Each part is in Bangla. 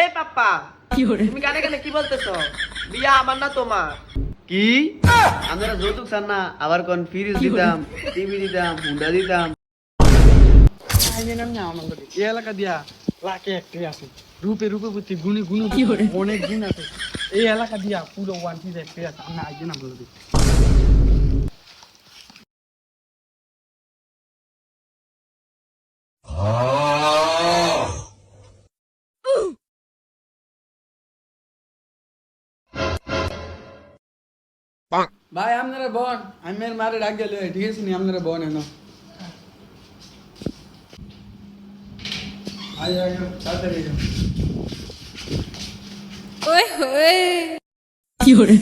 এই পাপ্পা তুমি কানে কানে কি বলতেছো? বিয়া আমার না তোমার। কি আমরা যৌতুক চান না, আবার কোন ফ্রিজ দিতাম, টিভি দিতাম, হুন্ডা দিতাম। এই এলাকা দিয়া লাখে একটাই আছে, রূপে রূপে প্রতি গুণে গুণে অনেক গুণ আছে। এই এলাকা দিয়া পুরো ওয়ান পিস একটাই আছে। আমরা আইয়ে না বলে দিই। ভাই আপনারা বোন, আমি মারে ডাক গেলে ঠিক আছে নি? আপনারা বোন এনো আয় আয় তাড়াতাড়ি আয়। ওই ওই কি হরে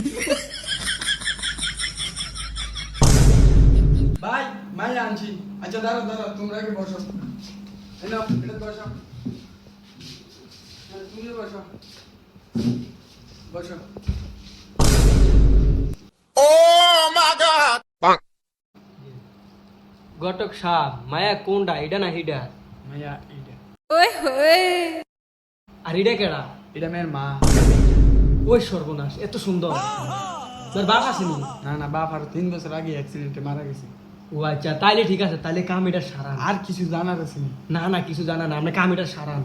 ভাই মাই আনছি। আচ্ছা দাঁড়াও দাঁড়াও, তোমরা আগে বসো। এনো এটা বসো, তুমি বসো বসো। ঘটক সাপ মায়া কোনটা, এটা না হিডা? মাইয়া এটা, ওই ওই আর হিডা কেডা? এটা মেয়ের মা। ওই সর্বনাশ, এত সুন্দর। তোর বাপ আসেনি? না না, বাপ আর 3 বছর আগে অ্যাক্সিডেন্টে মারা গেছে। ও আচ্ছা, তাইলে ঠিক আছে, তাইলে কাম এটা সারান। আর কিছু জানার আছে নি? না না, কিছু জানা না, আমরা কাম এটা সারান।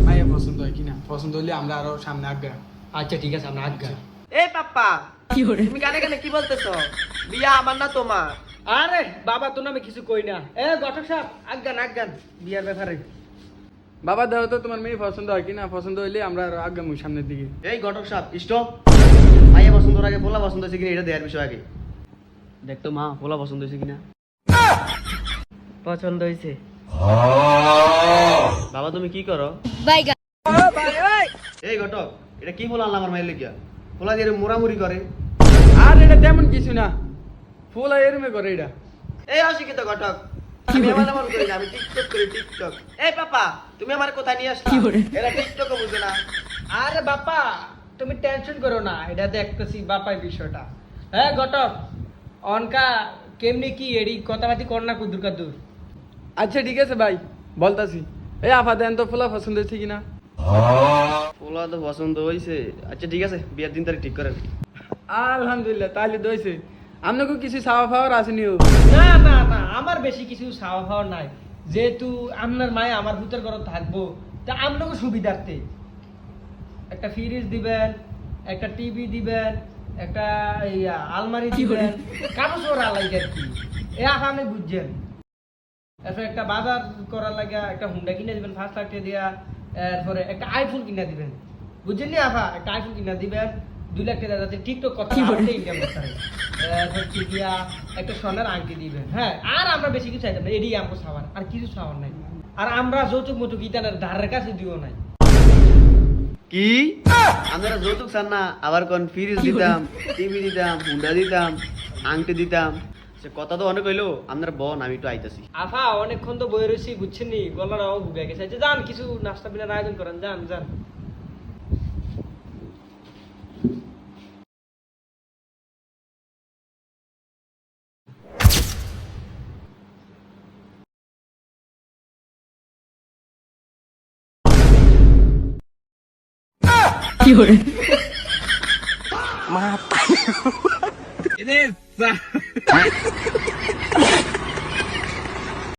মাইয়া পছন্দ হয় কিনা? পছন্দ হলে আমরা আরো সামনে আগ্রা। আচ্ছা ঠিক আছে, আমরা আজ্ঞা। এই পাপ্পা কি হরে তুমি কানে কানে কি বলতেছো? বিয়া আমার না তোমার। আরে বাবা, তোর নামে কিছু কই না। এ ঘটক সাহেব, আজ্ঞান আজ্ঞান বিয়ার ব্যাপারে। বাবা দাও তো তোমার মেয়ে পছন্দ হয় কিনা? পছন্দ হইলে আমরা আরো আগামী সামনের দিকে। এই ঘটক সাহেব স্টপ। মাইয়া পছন্দের আগে পোলা পছন্দ হয়েছে কিনা এটা দেখার বিষয় আগে। দেখতো মা, পোলা পছন্দ হয়েছে কিনা। পছন্দ হয়েছে। বাবা তুমি কি করো? বাইগা এই ঘটক, এটা কি বললাম আমার মায়ের লেগিয়া? পোলা দিয়ে মোড়ামুড়ি করে। আর এটা তেমন কিছু না, ফুল এরমে করে এটা। এই অশিক্ষিত ঘটক, আমি এমন এমন করি না, আমি টিকটক করি টিকটক। এই পাপা, তুমি আমার কোথায় নিয়ে আসলা? কি করে? এরা টিকটকও বুঝে না। আরে বাপা, তুমি টেনশন করো না, এটা দেখতেছি বাপাই বিষয়টা। হ্যাঁ ঘটক, অনকা কেমনি কি এডি কথাবার্তি কর না কুদুর কাদুর। আচ্ছা ঠিক আছে ভাই, বলতাছি। এই আফা দেন তো ফুলা পছন্দ হয়েছে কিনা? পোলা তো পছন্দ হয়েছে। আচ্ছা ঠিক আছে, বিয়ের দিন তারিখ ঠিক করেন। আলহামদুলিল্লাহ, তাহলে দইছে। আপনাকে কিছু চাওয়া পাওয়ার আসেনিও? না না না, আমার বেশি কিছু চাওয়া পাওয়ার নাই। যেহেতু আপনার মায়ে আমার ভূতের ঘরে থাকবো, তা আপনাকে সুবিধার্থে একটা ফ্রিজ দিবেন, একটা টিভি দিবেন, একটা আলমারি দিবেন, কাগজ ওর আলাই আর কি। এ আপনি বুঝছেন। এরপরে একটা বাজার করার লাগে একটা হুন্ডা কিনে দিবেন 5 লাখ টাকা দিয়া। এরপরে একটা আইফোন কিনে দিবেন, বুঝছেন নি আফা? একটা আইফোন কিনে দিবেন 2 লাখ টাকা, যাতে টিকটক করতে ইনকাম করতে পারে। হচ্ছে গিয়া একটা সোনার আংটি দিবেন। হ্যাঁ, আর আমরা বেশি কিছু চাইতাম না, এটাই আমগো সাবার, আর কিছু সাবার নাই। আর আমরা যৌতুক মতুক ইতানের ধারের কাছে দিও নাই। কি আমরা যৌতুক চান না, আবার কোন ফ্রিজ দিতাম, টিভি দিতাম, হুন্ডা দিতাম, আংটি দিতাম। সে কথা তো অনেক হইলো, আপনার বোন আমি একটু আইতাছি। আফা অনেকক্ষণ তো বয়ে রয়েছি, বুঝছেন নি, গলাটাও ভুগে গেছে। আচ্ছা, যান কিছু নাস্তা পিনার আয়োজন করেন, যান যান। কি হরে এদের